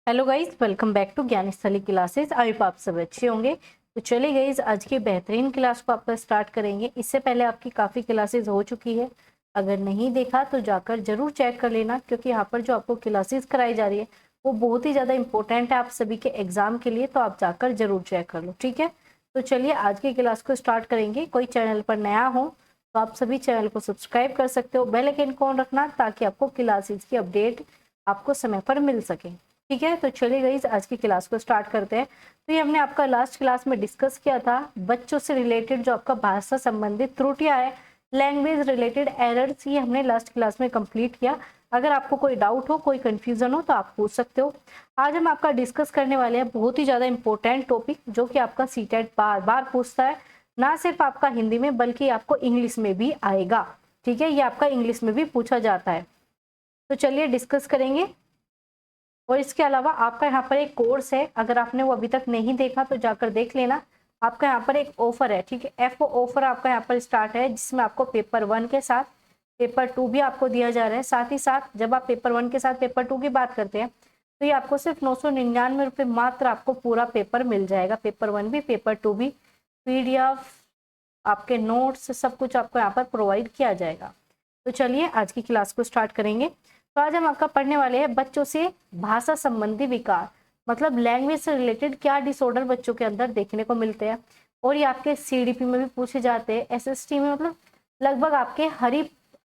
Hello guys, welcome back to Gyansthali classes. I hope आप सब अच्छे होंगे। तो चलिए गाइज, आज की बेहतरीन क्लास को आपका स्टार्ट करेंगे। इससे पहले आपकी काफ़ी क्लासेस हो चुकी है, अगर नहीं देखा तो जाकर जरूर चेक कर लेना, क्योंकि यहाँ पर जो आपको क्लासेस कराई जा रही है वो बहुत ही ज़्यादा इंपॉर्टेंट है आप सभी के एग्जाम के लिए, तो आप जाकर जरूर चेक कर लो, ठीक है। तो चलिए आज की क्लास को स्टार्ट करेंगे। कोई चैनल पर नया हो तो आप सभी चैनल को सब्सक्राइब कर सकते हो, बेल आइकन को ऑन रखना ताकि आपको क्लासेस की अपडेट आपको समय पर मिल सके, ठीक है। तो चलिए गाइस, आज की क्लास को स्टार्ट करते हैं। तो ये हमने आपका लास्ट क्लास में डिस्कस किया था बच्चों से रिलेटेड जो आपका भाषा संबंधित त्रुटियां है, लैंग्वेज रिलेटेड एरर्स, ये हमने लास्ट क्लास में कंप्लीट किया। अगर आपको कोई डाउट हो, कोई कंफ्यूजन हो तो आप पूछ सकते हो। आज हम आपका डिस्कस करने वाले हैं बहुत ही ज्यादा इंपॉर्टेंट टॉपिक, जो कि आपका सीटेट बार बार पूछता है, ना सिर्फ आपका हिंदी में बल्कि आपको इंग्लिश में भी आएगा, ठीक है। ये आपका इंग्लिश में भी पूछा जाता है। तो चलिए डिस्कस करेंगे। और इसके अलावा आपका यहाँ पर एक कोर्स है, अगर आपने वो अभी तक नहीं देखा तो जाकर देख लेना। आपका यहाँ पर एक ऑफर है, ठीक है। एफ ऑफर आपका यहाँ पर स्टार्ट है, जिसमें आपको पेपर 1 के साथ पेपर 2 भी आपको दिया जा रहा है। साथ ही साथ जब आप पेपर 1 के साथ पेपर 2 की बात करते हैं तो ये आपको सिर्फ 999 रुपये मात्र आपको पूरा पेपर मिल जाएगा। पेपर 1 भी पेपर 2 भी, PDF, आपके नोट्स, सब कुछ आपको यहाँ पर प्रोवाइड किया जाएगा। तो चलिए आज की क्लास को स्टार्ट करेंगे। तो आज हम आपका पढ़ने वाले हैं बच्चों से भाषा संबंधी विकार, मतलब लैंग्वेज से रिलेटेड क्या डिसऑर्डर बच्चों के अंदर देखने को मिलते हैं। और ये आपके CDP में भी पूछे जाते हैं, SST में, मतलब लगभग आपके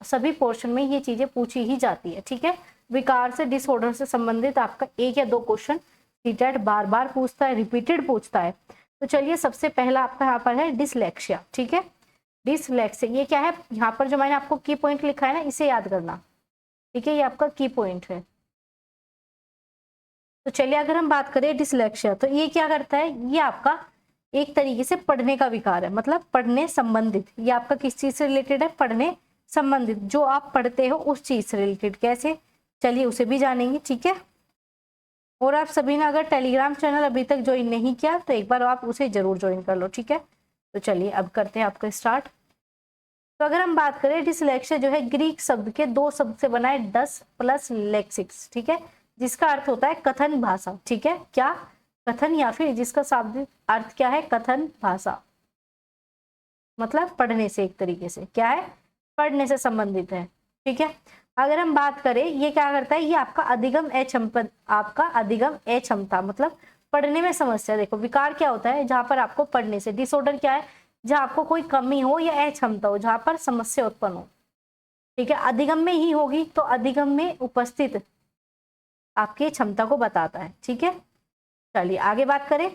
सभी पोर्शन में ये चीजें पूछी ही जाती है, ठीक है। विकार से, डिसऑर्डर से संबंधित आपका 1 या 2 क्वेश्चन सीटेट बार बार पूछता है, रिपीटेड पूछता है। तो चलिए सबसे पहला आपका यहाँ पर है डिसलेक्सिया, ठीक है। डिसलेक्सिया ये क्या है, यहाँ पर जो मैंने आपको की पॉइंट लिखा है ना, इसे याद करना, ठीक है। ये आपका की पॉइंट है। तो चलिए अगर हम बात करें डिसलेक्सिया, तो ये क्या करता है, ये आपका एक तरीके से पढ़ने का विकार है, मतलब पढ़ने संबंधित। ये आपका किस चीज से रिलेटेड है, पढ़ने संबंधित, जो आप पढ़ते हो उस चीज से रिलेटेड। कैसे, चलिए उसे भी जानेंगे, ठीक है। और आप सभी ने अगर टेलीग्राम चैनल अभी तक ज्वाइन नहीं किया तो एक बार आप उसे जरूर ज्वाइन कर लो, ठीक है। तो चलिए अब करते हैं आपका स्टार्ट। तो अगर हम बात करें, डिसलेक्सिया जो है ग्रीक शब्द के 2 शब्द से बना है, डस प्लस लेक्सिक्स, ठीक है, जिसका अर्थ होता है कथन भाषा, ठीक है। क्या, कथन, या फिर जिसका शाब्दिक अर्थ क्या है, कथन भाषा, मतलब पढ़ने से, एक तरीके से क्या है, पढ़ने से संबंधित है, ठीक है। अगर हम बात करें, ये क्या करता है, ये आपका अधिगम अक्षमता, आपका अधिगम अक्षमता, मतलब पढ़ने में समस्या। देखो विकार क्या होता है, जहां पर आपको पढ़ने से, डिसऑर्डर क्या है, जहां आपको कोई कमी हो या अक्षमता हो, जहां पर समस्या उत्पन्न हो, ठीक है। अधिगम में ही होगी तो अधिगम में उपस्थित आपकी क्षमता को बताता है, ठीक है। चलिए आगे बात करें,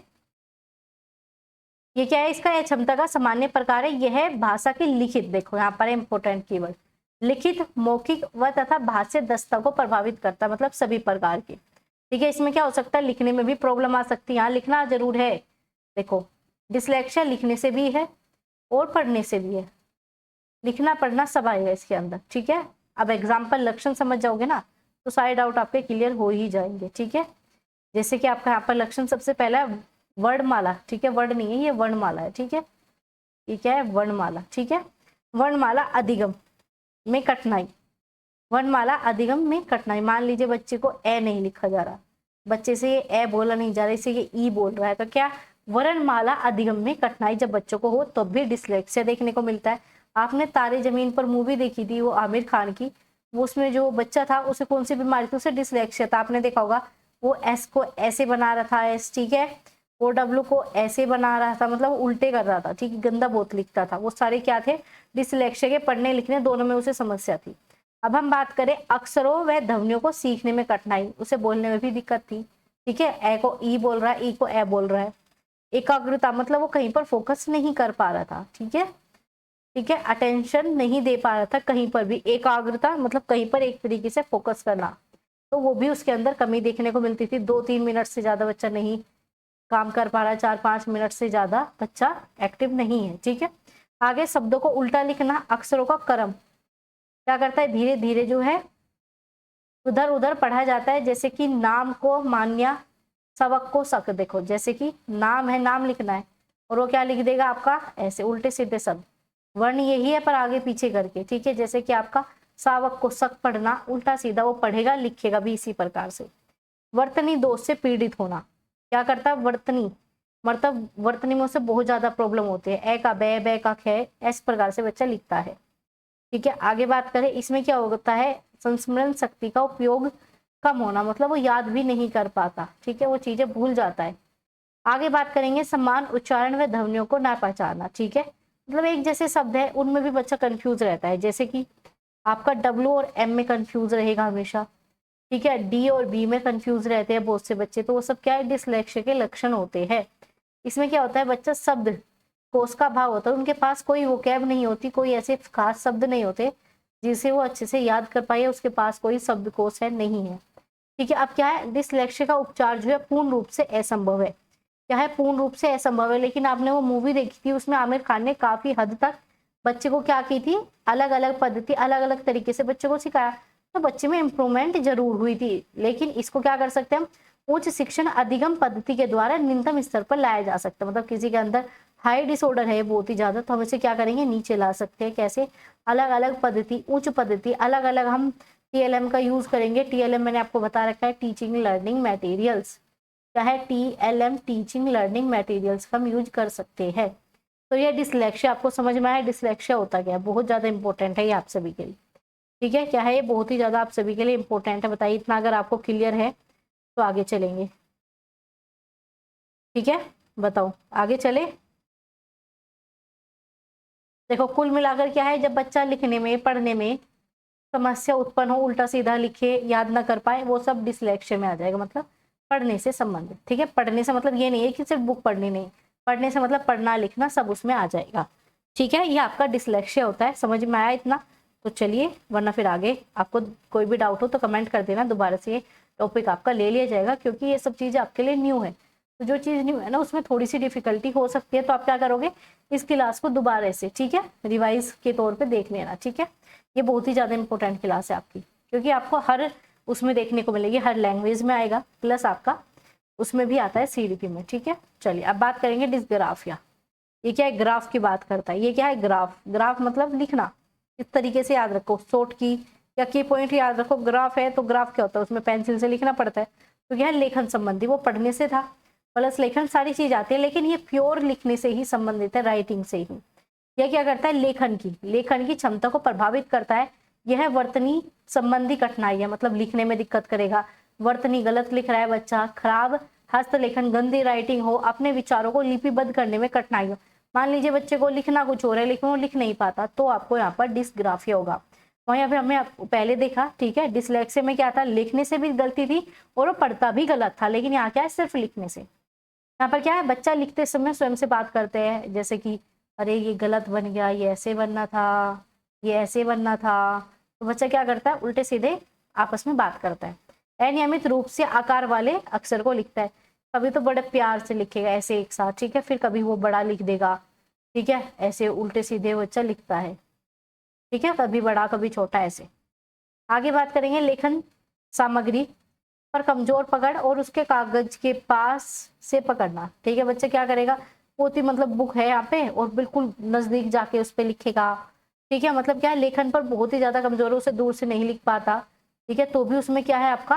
ये क्या है, इसका क्षमता का सामान्य प्रकार है, यह है भाषा की लिखित, देखो यहाँ पर इंपॉर्टेंट कीवर्ड, लिखित, मौखिक व तथा भाष्य दस्ता को प्रभावित करता है, मतलब सभी प्रकार के, ठीक है। इसमें क्या हो सकता है, लिखने में भी प्रॉब्लम आ सकती है, यहाँ लिखना जरूर है। देखो डिसलेक्सिया लिखने से भी है और पढ़ने से भी है, लिखना पढ़ना सब आएगा इसके अंदर, ठीक है। अब एग्जाम्पल लक्षण समझ जाओगे ना तो सारे डाउट आपके क्लियर हो ही जाएंगे, ठीक है। जैसे कि आपका यहाँ पर लक्षण सबसे पहला है वर्णमाला, ठीक है, वर्ड नहीं है ये, वर्णमाला है, ठीक है। ये क्या है, वर्णमाला, ठीक है। वर्णमाला अधिगम में कठिनाई, वर्णमाला अधिगम में कठिनाई, मान लीजिए बच्चे को ए नहीं लिखा जा रहा, बच्चे से ये ए बोला नहीं जा रहा, इसे ये ई बोल रहा है, तो क्या, वर्णमाला अधिगम में कठिनाई जब बच्चों को हो तो भी डिसलेक्सिया देखने को मिलता है। आपने तारे जमीन पर मूवी देखी थी, वो आमिर खान की, वो उसमें जो बच्चा था उसे कौन सी बीमारी थी, उसे डिसलेक्सिया था, आपने देखा होगा। वो एस को ऐसे बना रहा था, एस, ठीक है, वो डब्ल्यू को ऐसे बना रहा था, मतलब उल्टे कर रहा था, ठीक है, गंदा बहुत लिखता था, वो सारे क्या थे, डिसलेक्सिया के, पढ़ने लिखने दोनों में उसे समस्या थी। अब हम बात करें अक्षरों व ध्वनियों को सीखने में कठिनाई, उसे बोलने में भी दिक्कत थी, ठीक है। ए को ई बोल रहा है, ई को ए बोल रहा है। एकाग्रता, मतलब वो कहीं पर फोकस नहीं कर पा रहा था, ठीक है, ठीक है, अटेंशन नहीं दे पा रहा था कहीं पर भी, एकाग्रता मतलब कहीं पर एक तरीके से फोकस करना, तो वो भी उसके अंदर कमी देखने को मिलती थी। 2-3 मिनट से ज्यादा बच्चा नहीं काम कर पा रहा है, 4-5 मिनट से ज्यादा बच्चा एक्टिव नहीं है, ठीक है। आगे शब्दों को उल्टा लिखना, अक्षरों का क्रम क्या करता है, धीरे धीरे जो है उधर उधर पढ़ा जाता है, जैसे कि नाम को मान्या, सबक को सक, देखो जैसे कि नाम है, नाम लिखना है और वो क्या लिख देगा आपका, ऐसे उल्टे सीधे शब्द, वर्ण यही है पर आगे पीछे करके, ठीक है। जैसे कि आपका सावक को सक पढ़ना, उल्टा सीधा वो पढ़ेगा, लिखेगा भी इसी प्रकार से। वर्तनी दोष से पीड़ित होना। क्या करता है वर्तनी, मतलब वर्तनी में उसे बहुत ज्यादा प्रॉब्लम होती है। ए का बै का खे, इस प्रकार से बच्चा लिखता है। ठीक है, आगे बात करें, इसमें क्या होता है, संस्मरण शक्ति का उपयोग कम होना, मतलब वो याद भी नहीं कर पाता। ठीक है, वो चीजें भूल जाता है। आगे बात करेंगे समान उच्चारण व ध्वनियों को ना पहचाना। ठीक है, मतलब एक जैसे शब्द है उनमें भी बच्चा कंफ्यूज रहता है, जैसे कि आपका डब्ल्यू और एम में कंफ्यूज रहेगा हमेशा। ठीक है, डी और बी में कंफ्यूज रहते हैं बहुत से बच्चे, तो वो सब क्या है, डिसलेक्सिया के लक्षण होते हैं। इसमें क्या होता है, बच्चा शब्द कोश का भाव होता है, उनके पास कोई वोकैब नहीं होती, कोई ऐसे खास शब्द नहीं होते जिसे वो अच्छे से याद कर पाए, उसके पास कोई शब्दकोश है नहीं है। ठीक है, अब क्या है, डिसलेक्सिया का उपचार जो है पूर्ण रूप से असंभव है। क्या है, पूर्ण रूप से असंभव है। लेकिन आपने वो मूवी देखी थी, उसमें आमिर खान ने काफी हद तक बच्चे को क्या की थी, अलग अलग पद्धति अलग अलग तरीके से बच्चे को सिखाया, तो बच्चे में इंप्रूवमेंट जरूर हुई थी। लेकिन इसको क्या कर सकते हैं हम, उच्च शिक्षण अधिगम पद्धति के द्वारा निम्नतम स्तर पर लाया जा सकता है। मतलब किसी के अंदर हाई डिसऑर्डर है बहुत ही ज्यादा, तो हम इसे क्या करेंगे, नीचे ला सकते हैं। कैसे, अलग अलग पद्धति, उच्च पद्धति, अलग अलग हम टीएलएम का यूज करेंगे। टीएलएम मैंने आपको बता रखा है, टीचिंग लर्निंग मटेरियल्स। क्या है, टीएलएम, टीचिंग लर्निंग मटेरियल्स का हम यूज कर सकते हैं। तो ये डिसलेक्सिया आपको समझ में आया, डिसलेक्सिया होता क्या है, बहुत ज्यादा इंपॉर्टेंट है ये आप सभी के लिए। ठीक है, क्या है, ये बहुत ही ज्यादा आप सभी के लिए इंपॉर्टेंट है। बताइए, इतना अगर आपको क्लियर है तो आगे चलेंगे। ठीक है, बताओ आगे चले। देखो, कुल मिलाकर क्या है, जब बच्चा लिखने में पढ़ने में समस्या उत्पन्न हो, उल्टा सीधा लिखे, याद ना कर पाए, वो सब डिसलेक्सिया में आ जाएगा। मतलब पढ़ने से संबंधित। ठीक है, पढ़ने से मतलब ये नहीं है कि सिर्फ बुक पढ़नी, नहीं, पढ़ने से मतलब पढ़ना लिखना सब उसमें आ जाएगा। ठीक है, ये आपका डिसलेक्सिया होता है। समझ में आया इतना? तो चलिए, वरना फिर आगे आपको कोई भी डाउट हो तो कमेंट कर देना, दोबारा से ये टॉपिक आपका ले लिया जाएगा, क्योंकि ये सब चीजें आपके लिए न्यू है। तो जो चीज न्यू है ना, उसमें थोड़ी सी डिफिकल्टी हो सकती है, तो आप क्या करोगे, इस क्लास को दोबारा से, ठीक है, रिवाइज के तौर पे देख लेना। ठीक है, ये बहुत ही ज्यादा इंपॉर्टेंट क्लास है आपकी, क्योंकि आपको हर उसमें देखने को मिलेगी, हर लैंग्वेज में आएगा, प्लस आपका उसमें भी आता है सीडीपी में। ठीक है, चलिए अब बात करेंगे डिस्ग्राफिया। ये क्या है, ग्राफ की बात करता है। ये क्या है, ग्राफ, ग्राफ मतलब लिखना। इस तरीके से याद रखो, शॉर्ट की या की पॉइंट याद रखो। ग्राफ है तो ग्राफ क्या होता है, उसमें पेंसिल से लिखना पड़ता है। तो क्या है, लेखन संबंधी, वो पढ़ने से था, प्लस लेखन सारी चीज आती है, लेकिन ये प्योर लिखने से ही संबंधित है, राइटिंग से ही। यह क्या करता है, लेखन की क्षमता को प्रभावित करता है। यह वर्तनी संबंधी कठिनाई है, मतलब लिखने में दिक्कत करेगा। वर्तनी गलत लिख रहा है बच्चा, खराब हस्तलेखन, गंदी राइटिंग हो, अपने विचारों को लिपिबद्ध करने में कठिनाई हो। मान लीजिए बच्चे को लिखना कुछ हो रहा है लेकिन वो लिख नहीं पाता, तो आपको यहाँ पर डिस्ग्राफिया होगा। वहीं पे हमने पहले देखा, ठीक है, डिसलेक्सिया में क्या था, लिखने से भी गलती थी और वो पढ़ता भी गलत था। लेकिन यहाँ क्या है, सिर्फ लिखने से। यहाँ पर क्या है, बच्चा लिखते समय स्वयं से बात करते हैं, जैसे कि अरे ये गलत बन गया, ये ऐसे बनना था, ये ऐसे बनना था। तो बच्चा क्या करता है, उल्टे सीधे आपस में बात करता है। अनियमित रूप से आकार वाले अक्षर को लिखता है। कभी तो बड़े प्यार से लिखेगा ऐसे एक साथ, ठीक है, फिर कभी वो बड़ा लिख देगा। ठीक है, ऐसे उल्टे सीधे बच्चा लिखता है। ठीक है, कभी बड़ा कभी छोटा ऐसे। आगे बात करेंगे लेखन सामग्री पर कमजोर पकड़ और उसके कागज के पास से पकड़ना। ठीक है, बच्चा क्या करेगा, पोथी मतलब बुक है यहाँ पे और बिल्कुल नजदीक जाके उस पर लिखेगा। ठीक है, मतलब क्या है, लेखन पर बहुत ही ज्यादा कमजोर है, उसे दूर से नहीं लिख पाता। ठीक है, तो भी उसमें क्या है आपका,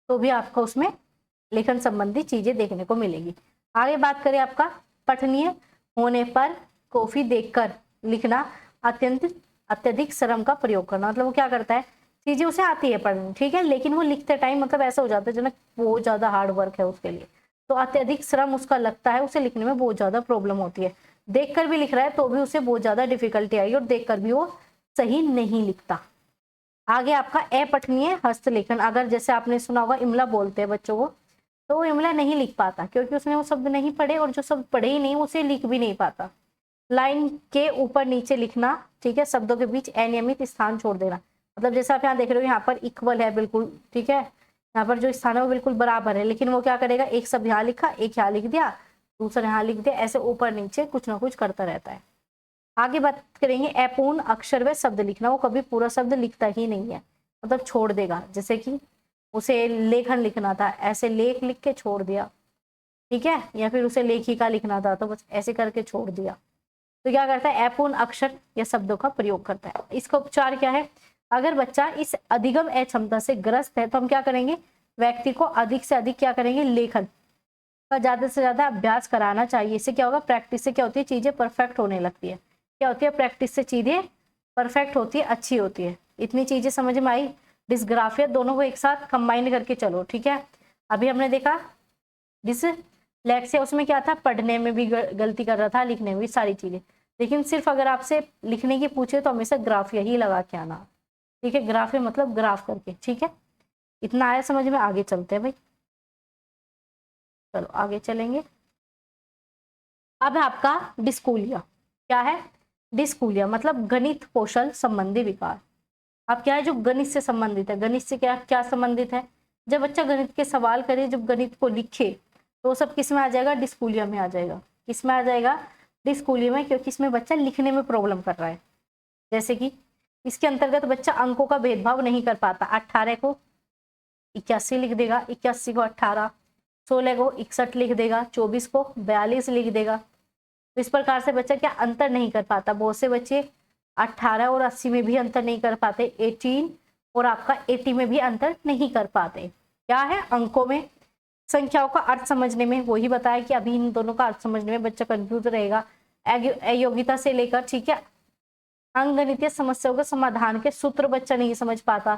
तो भी आपको उसमें लेखन संबंधी चीजें देखने को मिलेगी। आगे बात करें आपका पठनीय होने पर कॉफी देखकर लिखना, अत्यधिक श्रम का प्रयोग करना। मतलब वो क्या करता है, चीजें उसे आती है पढ़नी, ठीक है, लेकिन वो लिखते टाइम मतलब ऐसा हो जाता है जनक बहुत ज्यादा हार्ड वर्क है उसके लिए, तो अत्यधिक श्रम उसका लगता है, उसे लिखने में बहुत ज्यादा प्रॉब्लम होती है। देखकर भी लिख रहा है तो भी उसे बहुत ज्यादा डिफिकल्टी आई और देखकर भी वो सही नहीं लिखता। आगे आपका अपठनीय हस्तलेखन, अगर जैसे आपने सुना होगा इमला बोलते हैं बच्चों को, तो वो इमला नहीं लिख पाता क्योंकि उसने वो शब्द नहीं पढ़े, और जो शब्द पढ़े ही नहीं उसे लिख भी नहीं पाता। लाइन के ऊपर नीचे लिखना, ठीक है, शब्दों के बीच अनियमित स्थान छोड़ देना। मतलब जैसे आप यहाँ देख रहे हो, यहाँ पर इक्वल है बिल्कुल, ठीक है, यहाँ पर जो स्थान है वो बिल्कुल बराबर है, लेकिन वो क्या करेगा, एक शब्द यहाँ लिखा, एक यहाँ लिख दिया, दूसरा यहाँ लिख दिया, ऐसे ऊपर नीचे कुछ ना कुछ करता रहता है। आगे बात करेंगे अपूर्ण अक्षर व शब्द लिखना, वो कभी पूरा शब्द लिखता ही नहीं है, मतलब छोड़ देगा। जैसे कि उसे लेखन लिखना था, ऐसे लेख लिख के छोड़ दिया, ठीक है, या फिर उसे लेखिका लिखना था तो बस ऐसे करके छोड़ दिया। तो क्या करता है, अपूर्ण अक्षर या शब्दों का प्रयोग करता है। इसका उपचार क्या है, अगर बच्चा इस अधिगम अक्षमता से ग्रस्त है तो हम क्या करेंगे, व्यक्ति को अधिक से अधिक क्या करेंगे, लेखन का ज्यादा से ज्यादा अभ्यास कराना चाहिए। इससे क्या होगा, प्रैक्टिस से क्या होती है, चीजें परफेक्ट होने लगती है। क्या होती है, प्रैक्टिस से चीजें परफेक्ट होती है, अच्छी होती है। इतनी चीजें समझ में आई। डिस्ग्राफिया दोनों को एक साथ कंबाइन करके चलो, ठीक है। अभी हमने देखा डिसलेक्सिया, उसमें क्या था, पढ़ने में भी गलती कर रहा था, लिखने में भी, सारी चीजें। लेकिन सिर्फ अगर आपसे लिखने की पूछे तो हमेशा ग्राफिया ही लगा के आना, ठीक है। ग्राफिया मतलब ग्राफ करके, ठीक है। इतना आया समझ में, आगे चलते हैं भाई। चलो आगे चलेंगे। अब है आपका डिस्कूलिया। क्या है, डिस्कूलिया मतलब गणित कौशल संबंधी विकार। अब क्या है, जो गणित से संबंधित है। गणित से क्या क्या संबंधित है, जब बच्चा गणित के सवाल करे, जब गणित को लिखे, तो सब किस में आ जाएगा, डिस्कूलिया में आ जाएगा। किस में आ जाएगा, डिस्कूलिया में, क्योंकि इसमें बच्चा लिखने में प्रॉब्लम कर रहा है। जैसे कि इसके अंतर्गत बच्चा अंकों का भेदभाव नहीं कर पाता। 18 को 81 लिख देगा, 81 को 18, 16 को 61 लिख देगा, 24 को 42 लिख देगा। तो इस प्रकार से बच्चा क्या अंतर नहीं कर पाता। बहुत से बच्चे 18 और 80 में भी अंतर नहीं कर पाते, 18 और आपका 80 में भी अंतर नहीं कर पाते। क्या है, अंकों में, संख्याओं का अर्थ समझने में। वही बताया कि अभी इन दोनों का अर्थ समझने में बच्चा कंफ्यूज रहेगा। अयोग्यता से लेकर, ठीक है, अंकगणितीय समस्याओं के समाधान के सूत्र बच्चा नहीं समझ पाता।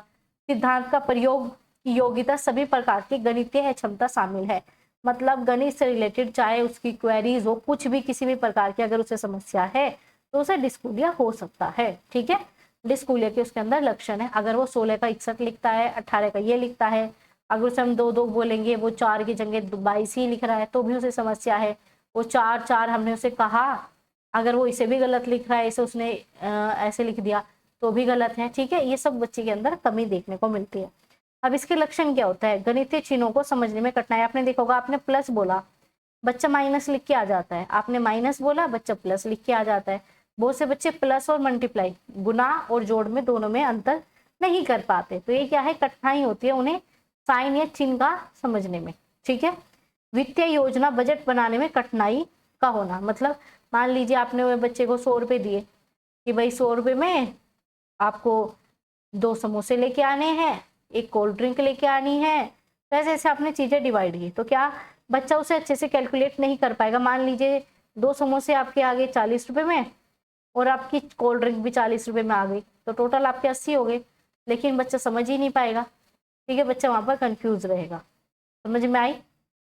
सिद्धांत का प्रयोग की योग्यता, सभी प्रकार की गणितीय क्षमता शामिल है। मतलब गणित से रिलेटेड चाहे उसकी क्वेरीज हो, कुछ भी, किसी भी प्रकार की अगर उसे समस्या है तो उसे डिस्कूलिया हो सकता है, ठीक है। डिस्कूलिया के उसके अंदर लक्षण है। अगर वो 16 का 61 लिखता है, 18 का ये लिखता है, अगर उसे हम 2 2 बोलेंगे, वो 4 की जगह 22 ही लिख रहा है, तो भी उसे समस्या है। वो 4 4 हमने उसे कहा, अगर वो इसे भी गलत लिख रहा है, इसे उसने ऐसे लिख दिया तो भी गलत है, ठीक है। ये सब बच्चे के अंदर कमी देखने को मिलती है। अब इसके लक्षण क्या होता है, गणितीय चिन्हों को समझने में कठिनाई। आपने देखा होगा, आपने प्लस बोला, बच्चा माइनस लिख के आ जाता है। आपने माइनस बोला, बच्चा प्लस लिख के आ जाता है। बहुत से बच्चे प्लस और मल्टीप्लाई, गुना और जोड़ में, दोनों में अंतर नहीं कर पाते। तो ये क्या है, कठिनाई होती है उन्हें साइन या चिन्ह का समझने में, ठीक है। वित्तीय योजना, बजट बनाने में कठिनाई का होना। मतलब मान लीजिए आपने बच्चे को 100 रुपए दिए कि भाई 100 रुपए में आपको 2 समोसे लेके आने हैं, एक कोल्ड ड्रिंक लेके आनी है। तो ऐसे ऐसे आपने चीजें डिवाइड की, तो क्या बच्चा उसे अच्छे से कैलकुलेट नहीं कर पाएगा। मान लीजिए 2 समोसे आपके आ गए 40 रुपए में और आपकी कोल्ड ड्रिंक भी 40 रुपए में आ गई, तो टोटल आपके 80 हो गए, लेकिन बच्चा समझ ही नहीं पाएगा, ठीक है। बच्चा वहां पर कंफ्यूज रहेगा। समझ में आई।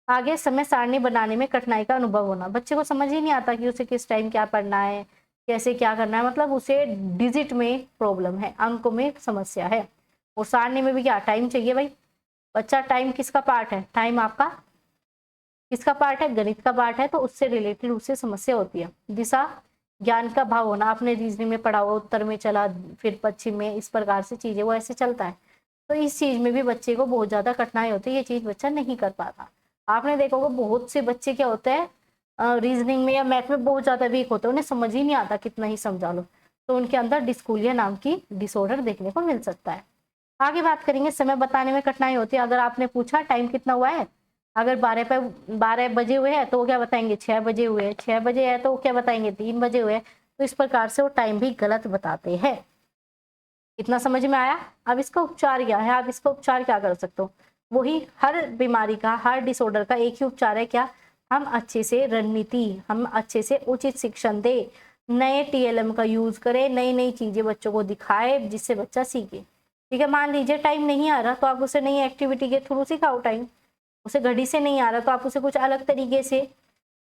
आगे, समय सारणी बनाने में कठिनाई का अनुभव होना। बच्चे को समझ ही नहीं आता कि उसे किस टाइम क्या पढ़ना है, कैसे क्या करना है। मतलब उसे डिजिट में प्रॉब्लम है, अंक में समस्या है। और सारणी में भी क्या, टाइम चाहिए भाई। बच्चा टाइम किसका पार्ट है, टाइम आपका किसका पार्ट है, गणित का पार्ट है, तो उससे रिलेटेड उससे समस्या होती है। दिशा, ज्ञान का भाव होना। आपने रीजनिंग में पढ़ा हुआ, उत्तर में चला, फिर पश्चिम में, इस प्रकार से चीजें वो ऐसे चलता है। तो इस चीज में भी बच्चे को बहुत ज्यादा कठिनाई होती है, ये चीज बच्चा नहीं कर पाता। आपने देखा होगा बहुत से बच्चे क्या होते हैं, रीजनिंग में या मैथ में बहुत ज्यादा वीक होते हैं, उन्हें समझ ही नहीं आता, कितना ही समझा लो। तो उनके अंदर डिस्कूलिया नाम की डिसऑर्डर देखने को मिल सकता है। आगे बात करेंगे, समय बताने में कठिनाई होती है। अगर आपने पूछा टाइम कितना हुआ है, अगर 12 बजे हुए हैं तो वो क्या बताएंगे, 6 बजे हुए हैं। 6 बजे है तो वो क्या बताएंगे, 3 बजे हुए हैं। तो इस प्रकार से वो टाइम भी गलत बताते हैं। इतना समझ में आया। अब इसका उपचार क्या है, आप इसका उपचार क्या कर सकते हो, वही हर बीमारी का, हर डिसऑर्डर का एक ही उपचार है, क्या, हम अच्छे से रणनीति, हम अच्छे से उचित शिक्षण दे, नए टीएलएम का यूज करें, नई नई चीजें बच्चों को दिखाए जिससे बच्चा सीखे, ठीक है। मान लीजिए टाइम नहीं आ रहा तो आप उसे नई एक्टिविटी के थ्रू सिखाओ टाइम। उसे घड़ी से नहीं आ रहा तो आप उसे कुछ अलग तरीके से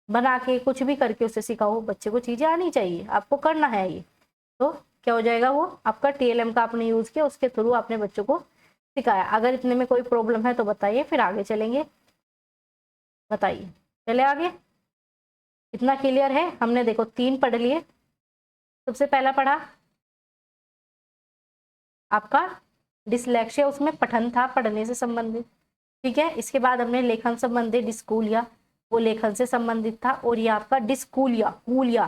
बना के, कुछ भी करके उसे सिखाओ। बच्चे को चीजें आनी चाहिए, आपको करना है ये। तो क्या हो जाएगा, वो आपका टीएलएम का आपने यूज किया, उसके थ्रू आपने बच्चों को सिखाया। अगर इतने में कोई प्रॉब्लम है तो बताइए, फिर आगे चलेंगे। बताइए, चले आगे। इतना क्लियर है। हमने देखो 3 पढ़ लिए। सबसे पहला पढ़ा आपका डिसलेक्सिया, उसमें पठन था, पढ़ने से संबंधित, ठीक है। इसके बाद हमने लेखन संबंधी डिस्कूलिया, वो लेखन से संबंधित था। और ये आपका डिस्कूलिया, कूलिया,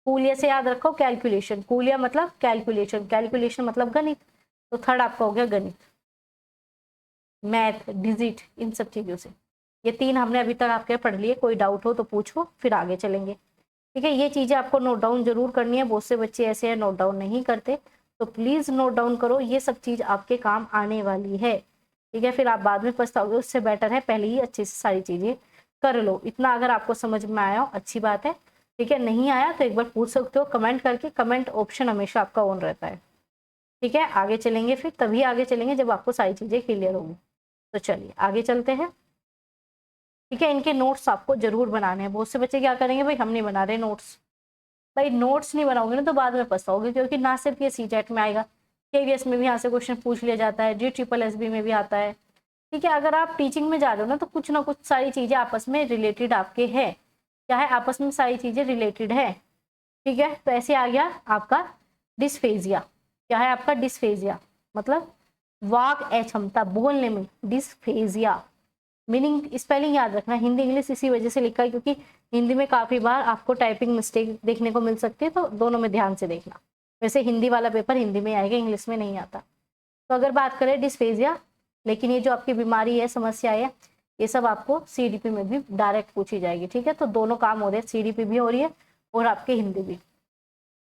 कूलिया से याद रखो कैलकुलेशन, कूलिया मतलब कैलकुलेशन, कैलकुलेशन मतलब गणित। तो थर्ड आपका हो गया गणित, मैथ, डिजिट, इन सब चीजों से। ये 3 हमने अभी तक आपके पढ़ लिए। कोई डाउट हो तो पूछो, फिर आगे चलेंगे, ठीक है। ये चीजें आपको नोट डाउन जरूर करनी है। बहुत से बच्चे ऐसे हैं नोट डाउन नहीं करते, तो प्लीज नोट डाउन करो, ये सब चीज आपके काम आने वाली है, ठीक है। फिर आप बाद में पछताओगे, उससे बेटर है पहले ही अच्छे से सारी चीजें कर लो। इतना अगर आपको समझ में आया हो अच्छी बात है, ठीक है। नहीं आया तो एक बार पूछ सकते हो कमेंट करके, कमेंट ऑप्शन हमेशा आपका ऑन रहता है, ठीक है। आगे चलेंगे, फिर तभी आगे चलेंगे जब आपको सारी चीजें क्लियर होंगी। तो चलिए आगे चलते हैं, ठीक है। इनके नोट्स आपको जरूर बनाने हैं। बहुत से बच्चे क्या करेंगे, भाई हम नहीं बना रहे नोट्स। भाई नोट्स नहीं बनाओगे ना तो बाद में पछताओगे, क्योंकि ना सिर्फ ये सीटेट में आएगा, केवीएस में भी यहाँ से क्वेश्चन पूछ लिया जाता है, GSSB में भी आता है, ठीक है। अगर आप टीचिंग में जा रहे हो ना तो कुछ ना कुछ सारी चीजें आपस में रिलेटेड आपके है, क्या है, आपस में सारी चीजें रिलेटेड है, ठीक है। तो ऐसे आ गया आपका डिस्फेजिया। क्या है आपका डिस्फेजिया, मतलब वाक अक्षमता, बोलने में डिस्फेजिया। मीनिंग स्पेलिंग याद रखना, हिंदी इंग्लिश इसी वजह से लिखा है क्योंकि हिंदी में काफी बार आपको टाइपिंग मिस्टेक देखने को मिल सकती है, तो दोनों में ध्यान से देखना। वैसे हिंदी वाला पेपर हिंदी में आएगा, इंग्लिश में नहीं आता। तो अगर बात करें डिस्फेजिया, लेकिन ये जो आपकी बीमारी है, समस्या है, ये सब आपको CDP में भी डायरेक्ट पूछी जाएगी, ठीक है। तो दोनों काम हो रहे हैं, CDP भी हो रही है और आपके हिंदी भी।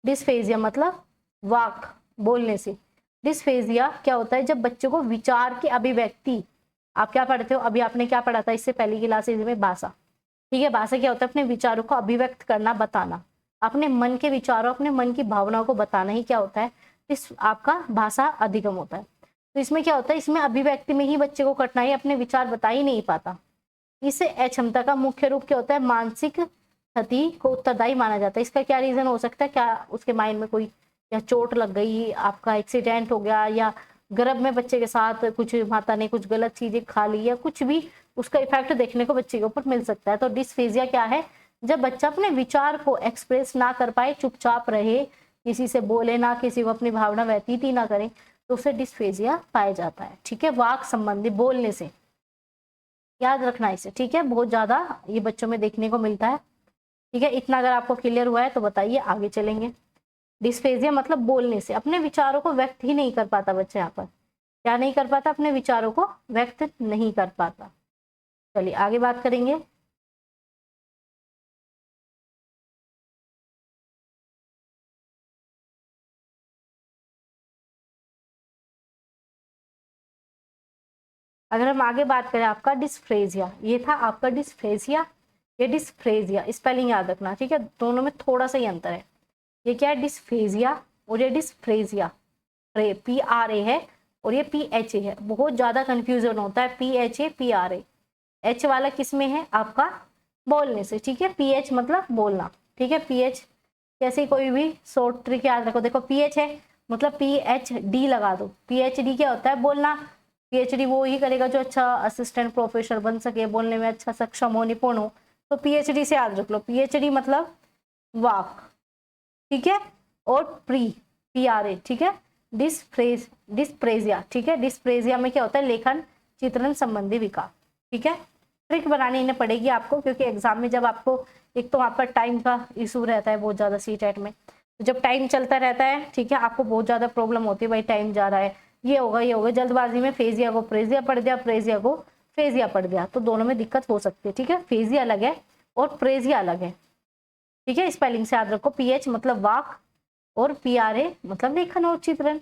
डिस्फेजिया मतलब वाक, बोलने से। डिस्फेजिया क्या होता है, जब बच्चों को विचार की अभिव्यक्ति, आप क्या पढ़ते हो, अभी आपने क्या पढ़ा था इससे पहली क्लासेज में, भाषा, ठीक है। भाषा क्या होता है, अपने विचारों को अभिव्यक्त करना, बताना, अपने मन के विचारों, अपने मन की भावनाओं को बताना ही क्या होता है, इस आपका भाषा अधिगम होता है। तो इसमें क्या होता है, इसमें अभिव्यक्ति में ही बच्चे को कठिनाई, अपने विचार बता ही नहीं पाता। इस अक्षमता का मुख्य रूप क्या होता है, मानसिक क्षति को उत्तरदायी माना जाता है। इसका क्या रीजन हो सकता है, क्या उसके माइंड में कोई या चोट लग गई, आपका एक्सीडेंट हो गया, या गर्भ में बच्चे के साथ कुछ माता ने कुछ गलत चीजें खा ली, या कुछ भी उसका इफेक्ट देखने को बच्चे के ऊपर मिल सकता है। तो डिस्फेजिया क्या है, जब बच्चा अपने विचार को एक्सप्रेस ना कर पाए, चुपचाप रहे, किसी से बोले ना, किसी को अपनी भावना व्यतीत ही ना करे, तो उसे डिस्फेजिया पाया जाता है, ठीक है। वाक संबंधी, बोलने से, याद रखना इसे, ठीक है। बहुत ज्यादा ये बच्चों में देखने को मिलता है, ठीक है। इतना अगर आपको क्लियर हुआ है तो बताइए, आगे चलेंगे। डिस्फेजिया मतलब बोलने से, अपने विचारों को व्यक्त ही नहीं कर पाता बच्चा, यहाँ पर क्या नहीं कर पाता, अपने विचारों को व्यक्त नहीं कर पाता। चलिए आगे बात करेंगे। अगर हम आगे बात करें आपका डिस्फ्रेजिया, ये था आपका डिस्फ्रेजिया, ये डिस्फ्रेजिया, स्पेलिंग याद रखना, ठीक है। दोनों में थोड़ा सा ही अंतर है। ये क्या है, डिस्फेजिया, और ये डिस्फ्रेजिया। PRA है और ये PHA है। बहुत ज्यादा कंफ्यूजन होता है PHA PRA। H वाला किस में है, आपका बोलने से, ठीक है। PH मतलब बोलना, ठीक है। PH जैसे कोई भी शॉर्ट ट्रिक याद रखो, देखो PH है मतलब PhD लगा दो। PhD क्या होता है, बोलना। PhD वो ही करेगा जो अच्छा असिस्टेंट प्रोफेसर बन सके, बोलने में अच्छा सक्षम हो, निपुण हो। तो PhD से याद रख लो, PhD मतलब वाक, ठीक है। और PRA, ठीक है। डिस्प्रेजिया, ठीक है। डिस्प्रेजिया में क्या होता है, लेखन चित्रण संबंधी विकार, ठीक है। ट्रिक बनानी इन्हें पड़ेगी आपको, क्योंकि एग्जाम में जब आपको, एक तो आपका टाइम का इशू रहता है बहुत ज्यादा CTET में, तो जब टाइम चलता रहता है, ठीक है, आपको बहुत ज्यादा प्रॉब्लम होती है, भाई टाइम जा रहा है, ये होगा ये होगा, जल्दबाजी में फेजिया को प्रेजिया पढ़ दिया, प्रेजिया को फेजिया पढ़ दिया, तो दोनों में दिक्कत हो सकती है, ठीक है। फेजिया अलग है और प्रेजिया अलग है, ठीक है। स्पेलिंग से याद रखो, PH मतलब वाक और PRA मतलब लेखन और चित्रण।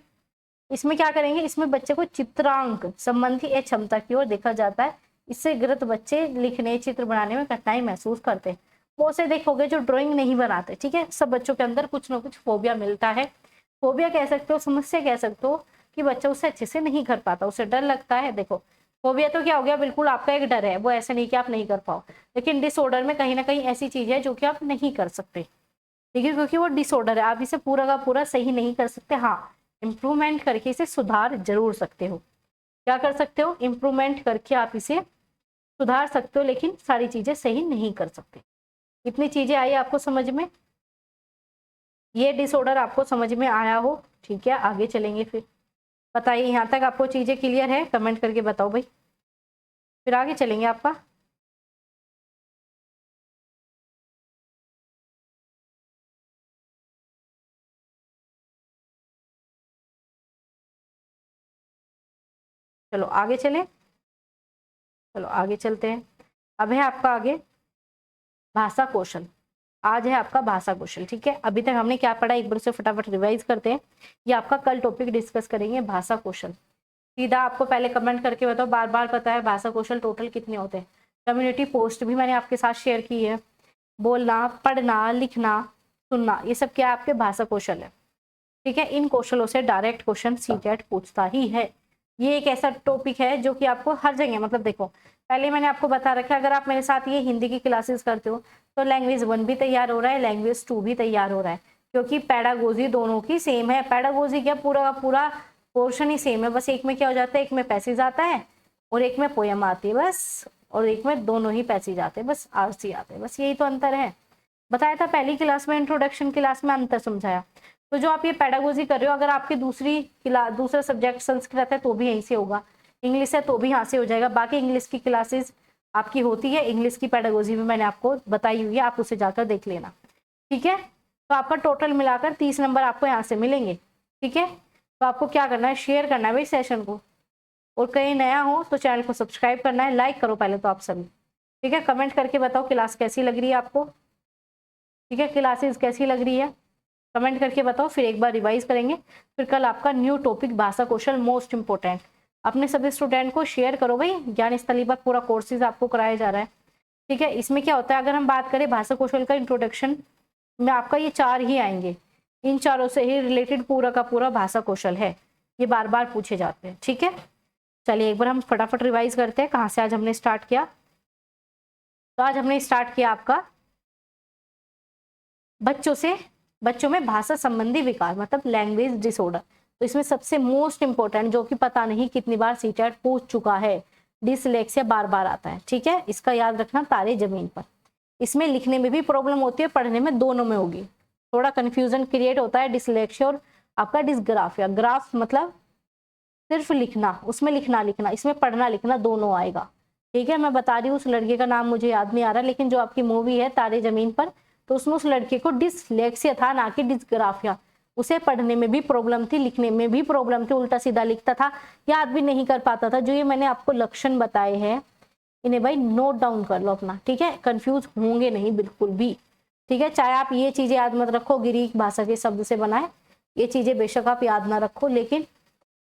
इसमें क्या करेंगे, इसमें बच्चे को चित्रांक संबंधी क्षमता की ओर देखा जाता है। इससे ग्रस्त बच्चे लिखने, चित्र बनाने में कठिनाई महसूस करते हैं। बहुत से देखोगे जो ड्राइंग नहीं बनाते, ठीक है। सब बच्चों के अंदर कुछ ना कुछ फोबिया मिलता है। फोबिया कह सकते हो, समस्या कह सकते हो, कि बच्चा उसे अच्छे से नहीं कर पाता, उसे डर लगता है। देखो फोबिया तो क्या हो गया, बिल्कुल आपका एक डर है, वो ऐसे नहीं कि आप नहीं कर पाओ, लेकिन डिसऑर्डर में कहीं ना कहीं ऐसी चीज है जो कि आप नहीं कर सकते, ठीक है, क्योंकि वो डिसऑर्डर है, आप इसे पूरा का पूरा सही नहीं कर सकते। हाँ, इम्प्रूवमेंट करके इसे सुधार जरूर सकते हो। क्या कर सकते हो, इम्प्रूवमेंट करके आप इसे सुधार सकते हो, लेकिन सारी चीजें सही नहीं कर सकते। इतनी चीजें आई आपको समझ में, ये डिसऑर्डर आपको समझ में आया हो, ठीक है। आगे चलेंगे, फिर बताइए यहाँ तक आपको चीजें क्लियर है, कमेंट करके बताओ भाई, फिर आगे चलेंगे आपका। चलो आगे चलें, चलो आगे चलते हैं। अब है आपका आगे भाषा कौशल। आज है आपका भाषा कौशल। ठीक है, अभी तक हमने क्या पढ़ा एक बार से फटाफट रिवाइज करते हैं। ये आपका कल टॉपिक डिस्कस करेंगे भाषा कौशल। सीधा आपको पहले कमेंट करके बताओ, बार बार पता है भाषा कौशल टोटल कितने होते हैं। कम्युनिटी पोस्ट भी मैंने आपके साथ शेयर की है। बोलना, पढ़ना, लिखना, सुनना, ये सब क्या है आपके भाषा कौशल है। ठीक है, इन कौशलों से डायरेक्ट क्वेश्चन सीटेट पूछता ही है। ये एक ऐसा टॉपिक है जो कि आपको हर जगह, मतलब देखो पहले मैंने आपको बता रखा है, अगर आप मेरे साथ ये हिंदी की क्लासेस करते हो तो लैंग्वेज 1 भी तैयार हो रहा है, लैंग्वेज 2 भी तैयार हो रहा है, क्योंकि पैडागोजी दोनों की सेम है। पैडागोजी क्या, पूरा का पूरा पोर्शन ही सेम है, बस एक में क्या हो जाता है, एक में पैसेज आता है और एक में पोयम आती है बस, और एक में दोनों ही पैसेज आते हैं बस, आरसी आते हैं बस, यही तो अंतर है। बताया था पहली क्लास में, इंट्रोडक्शन क्लास में अंतर समझाया। तो जो आप ये पैडागोजी कर रहे हो, अगर आपकी दूसरा सब्जेक्ट संस्कृत है तो भी यहीं से होगा, इंग्लिश है तो भी यहाँ से हो जाएगा। बाकी इंग्लिश की क्लासेस आपकी होती है, इंग्लिश की पैडागोजी भी मैंने आपको बताई हुई है, आप उसे जाकर देख लेना। ठीक है, तो आपका टोटल मिलाकर 30 नंबर आपको यहाँ से मिलेंगे। ठीक है, तो आपको क्या करना है, शेयर करना है भाई सेशन को, और कहीं नया हो तो चैनल को सब्सक्राइब करना है, लाइक करो पहले तो आप सभी। ठीक है, कमेंट करके बताओ क्लास कैसी लग रही है आपको। ठीक है, क्लासेस कैसी लग रही है कमेंट करके बताओ, फिर एक बार रिवाइज करेंगे। फिर कल आपका न्यू टॉपिक भाषा कौशल मोस्ट इंपोर्टेंट। अपने सभी स्टूडेंट को शेयर करो भाई, ज्ञान स्थली पर पूरा कोर्सेज आपको कराया जा रहा है। ठीक है, इसमें क्या होता है, अगर हम बात करें भाषा कौशल का इंट्रोडक्शन में, आपका ये 4 ही आएंगे, इन चारों से ही रिलेटेड पूरा का पूरा भाषा कौशल है, ये बार बार पूछे जाते हैं। ठीक है, चलिए एक बार हम फटाफट रिवाइज करते हैं कहाँ से आज हमने स्टार्ट किया। तो आज हमने स्टार्ट किया आपका बच्चों में भाषा संबंधी विकार, मतलब लैंग्वेज डिसऑर्डर। तो इसमें सबसे मोस्ट इंपोर्टेंट, जो कि पता नहीं कितनी बार सीटेट पूछ चुका है, डिसलेक्सिया बार बार आता है। ठीक है, इसका याद रखना, तारे जमीन पर। इसमें लिखने में भी प्रॉब्लम होती है, पढ़ने में दोनों में होगी, थोड़ा कंफ्यूजन क्रिएट होता है। डिसलेक्सिया और आपका डिसग्राफिया, ग्राफ मतलब सिर्फ लिखना, उसमें लिखना, इसमें पढ़ना लिखना दोनों आएगा। ठीक है, मैं बता रही हूँ, उस लड़के का नाम मुझे याद नहीं आ रहा, लेकिन जो आपकी मूवी है तारे जमीन पर, तो उसमें उस लड़के को डिसलेक्सिया था, ना कि डिसग्राफिया। उसे पढ़ने में भी प्रॉब्लम थी, लिखने में भी प्रॉब्लम थी, उल्टा सीधा लिखता था, याद भी नहीं कर पाता था। जो ये मैंने आपको लक्षण बताए हैं, इन्हें भाई नोट डाउन कर लो अपना। ठीक है, कंफ्यूज होंगे नहीं बिल्कुल भी। ठीक है, चाहे आप ये चीजें याद मत रखो ग्रीक भाषा के शब्द से बनाए, ये चीजें बेशक आप याद ना रखो, लेकिन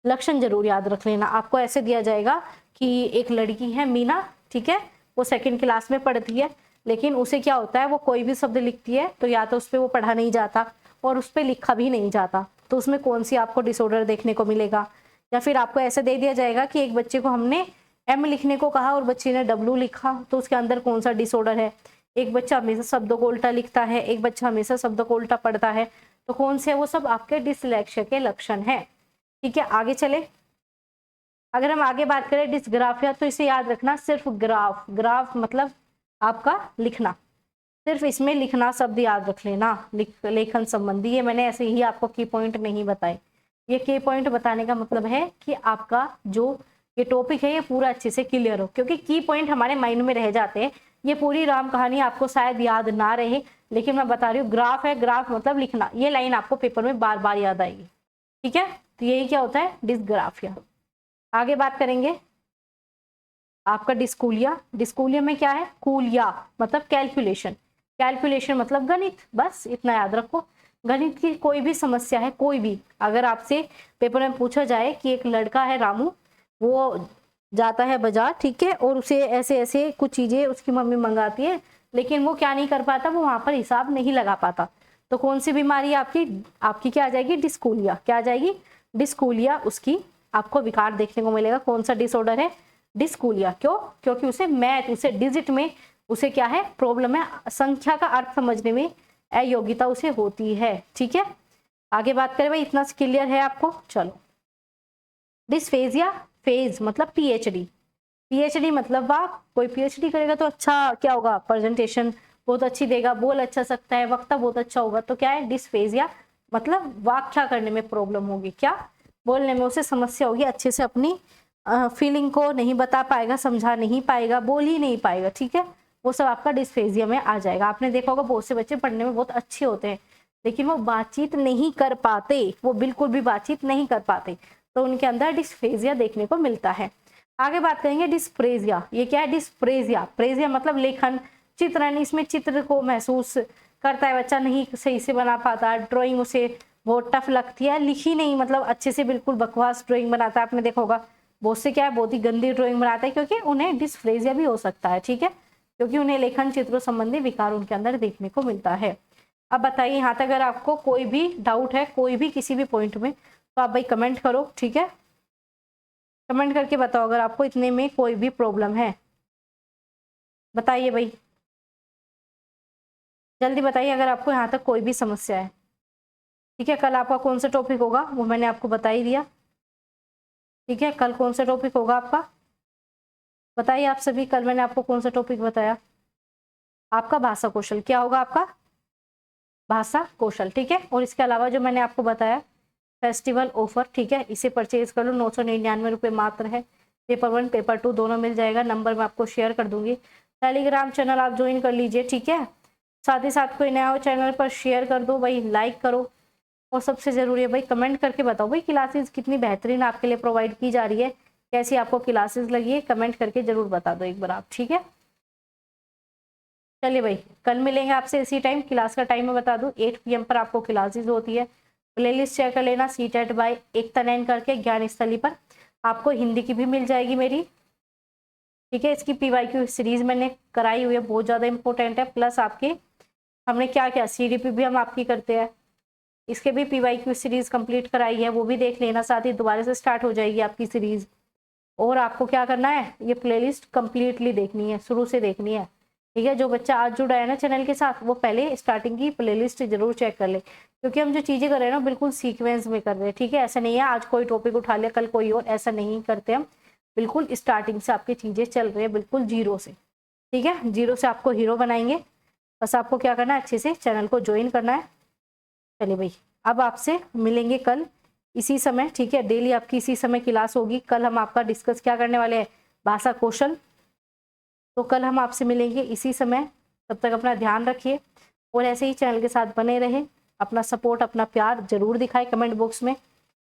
लक्षण जरूर याद रख लेना। आपको ऐसे दिया जाएगा कि एक लड़की है मीना, ठीक है, वो 2nd क्लास में पढ़ती है, लेकिन उसे क्या होता है, वो कोई भी शब्द लिखती है तो या तो उस पर वो पढ़ा नहीं जाता और उस पर लिखा भी नहीं जाता, तो उसमें कौन सी आपको डिसऑर्डर देखने को मिलेगा। या फिर आपको ऐसे दे दिया जाएगा कि एक बच्चे को हमने एम लिखने को कहा और बच्चे ने डब्ल्यू लिखा, तो उसके अंदर कौन सा डिसऑर्डर है। एक बच्चा हमेशा शब्दों को उल्टा लिखता है, एक बच्चा हमेशा शब्दों को उल्टा पढ़ता है, तो कौन से, वो सब आपके डिसलेक्सिया के लक्षण है। ठीक है, आगे चले। अगर हम आगे बात करें डिसग्राफिया, तो इसे याद रखना, सिर्फ ग्राफ मतलब आपका लिखना, सिर्फ इसमें लिखना शब्द याद रख लेना, लेखन संबंधी। ये मैंने ऐसे ही आपको की पॉइंट नहीं बताए, ये की पॉइंट बताने का मतलब है कि आपका जो ये टॉपिक है ये पूरा अच्छे से क्लियर हो, क्योंकि की पॉइंट हमारे माइंड में रह जाते हैं। ये पूरी राम कहानी आपको शायद याद ना रहे, लेकिन मैं बता रही हूँ, ग्राफ है, ग्राफ मतलब लिखना, ये लाइन आपको पेपर में बार बार याद आएगी। ठीक है, तो यही क्या होता है, डिसग्राफिया। आगे बात करेंगे आपका डिस्कूलिया में क्या है, कूलिया मतलब कैलकुलेशन मतलब गणित, बस इतना याद रखो। गणित की कोई भी समस्या है, कोई भी, अगर आपसे पेपर में पूछा जाए कि एक लड़का है रामू, वो जाता है बाजार, ठीक है, और उसे ऐसे ऐसे कुछ चीजें उसकी मम्मी मंगाती है, लेकिन वो क्या नहीं कर पाता, वो वहां पर हिसाब नहीं लगा पाता, तो कौन सी बीमारी आपकी क्या आ जाएगी, डिस्कूलिया। क्या आ जाएगी, डिस्कूलिया। उसकी आपको विकार देखने को मिलेगा। कौन सा डिसऑर्डर है, डिस्कूलिया। क्यों, क्योंकि उसे डिजिट में उसे क्या है, प्रॉब्लम है, संख्या का अर्थ समझने में अयोग्यता उसे होती है। ठीक है, आगे बात करें भाई, इतना क्लियर है आपको। चलो, डिस्फेजिया, फेज मतलब पीएचडी मतलब वाह, कोई पीएचडी करेगा तो अच्छा क्या होगा, प्रेजेंटेशन बहुत अच्छी देगा, बोल अच्छा सकता है, वक्ता बहुत अच्छा होगा, तो क्या है, डिस्फेजिया मतलब व्याख्या करने में प्रॉब्लम होगी, क्या बोलने में उसे समस्या होगी, अच्छे से अपनी फीलिंग को नहीं बता पाएगा, समझा नहीं पाएगा, बोल ही नहीं पाएगा। ठीक है, वो सब आपका डिस्फेजिया में आ जाएगा। आपने देखा होगा बहुत से बच्चे पढ़ने में बहुत अच्छे होते हैं, लेकिन वो बातचीत नहीं कर पाते, वो बिल्कुल भी बातचीत नहीं कर पाते, तो उनके अंदर डिस्फेजिया देखने को मिलता है। आगे बात करेंगे डिस्प्रेजिया। ये क्या है, डिस्प्रेजिया, प्रेजिया मतलब लेखन, चित्रण, इसमें चित्र को महसूस करता है बच्चा, नहीं सही से बना पाता, ड्राइंग उसे बहुत टफ लगती है, लिखी नहीं मतलब अच्छे से, बिल्कुल बकवास ड्राइंग बनाता है। आपने देखा होगा बहुत से क्या है, बहुत ही गंदी ड्राइंग बनाता है, क्योंकि उन्हें डिस्फ्रेजिया भी हो सकता है, ठीक है, क्योंकि उन्हें लेखन चित्रों संबंधी विकार उनके अंदर देखने को मिलता है। अब बताइए यहाँ तक अगर आपको कोई भी डाउट है कोई भी किसी भी पॉइंट में, तो आप भाई कमेंट करो, ठीक है, कमेंट करके बताओ अगर आपको इतने में कोई भी प्रॉब्लम है, बताइए भाई, जल्दी बताइए अगर आपको यहाँ तक कोई भी समस्या है। ठीक है, कल आपका कौन सा टॉपिक होगा वो मैंने आपको बता ही दिया। ठीक है, कल कौन सा टॉपिक होगा आपका, बताइए आप सभी, कल मैंने आपको कौन सा टॉपिक बताया, आपका भाषा कौशल। क्या होगा आपका, भाषा कौशल, ठीक है। और इसके अलावा जो मैंने आपको बताया फेस्टिवल ऑफर, ठीक है, इसे परचेज कर लो, 999 रुपये मात्र है। पेपर 1 पेपर 2 दोनों मिल जाएगा, नंबर मैं आपको शेयर कर दूंगी। टेलीग्राम चैनल आप ज्वाइन कर लीजिए, ठीक है। साथ ही साथ कोई नया हो चैनल पर शेयर कर दो भाई, लाइक करो, और सबसे जरूरी है भाई कमेंट करके बताओ भाई क्लासेस कितनी बेहतरीन आपके लिए प्रोवाइड की जा रही है, कैसी आपको क्लासेस लगी है, कमेंट करके जरूर बता दो एक बार आप, ठीक है। चलिए भाई, कल मिलेंगे आपसे इसी टाइम, क्लास का टाइम मैं बता दूं 8 PM पर आपको क्लासेस होती है। प्लेलिस्ट चेक कर लेना, सीटेट बाय एकता नैन करके ज्ञान स्थली पर, आपको हिंदी की भी मिल जाएगी मेरी, ठीक है। इसकी PYQ सीरीज मैंने कराई हुई है, बहुत ज़्यादा इंपॉर्टेंट है, प्लस आपके हमने क्या क्या CDP भी हम आपकी करते हैं, इसके भी PYQ सीरीज कंप्लीट कराई है, वो भी देख लेना। साथ ही दोबारा से स्टार्ट हो जाएगी आपकी सीरीज, और आपको क्या करना है, ये प्लेलिस्ट कंप्लीटली देखनी है, शुरू से देखनी है, ठीक है। जो बच्चा आज जुड़ा है ना चैनल के साथ, वो पहले स्टार्टिंग की प्लेलिस्ट जरूर चेक कर ले, क्योंकि हम जो चीज़ें कर रहे हैं ना बिल्कुल सीक्वेंस में कर रहे हैं, ठीक है। ऐसा नहीं है आज कोई टॉपिक उठा लिया कल कोई और, ऐसा नहीं करते हम, बिल्कुल स्टार्टिंग से आपकी चीज़ें चल रही है, बिल्कुल जीरो से, ठीक है। जीरो से आपको हीरो बनाएंगे, बस आपको क्या करना है, अच्छे से चैनल को ज्वाइन करना है। चलिए भाई, अब आपसे मिलेंगे कल इसी समय, ठीक है, डेली आपकी इसी समय क्लास होगी। कल हम आपका डिस्कस क्या करने वाले हैं, भाषा कौशल, तो कल हम आपसे मिलेंगे इसी समय। तब तक अपना ध्यान रखिए, और ऐसे ही चैनल के साथ बने रहें, अपना सपोर्ट अपना प्यार जरूर दिखाएं कमेंट बॉक्स में।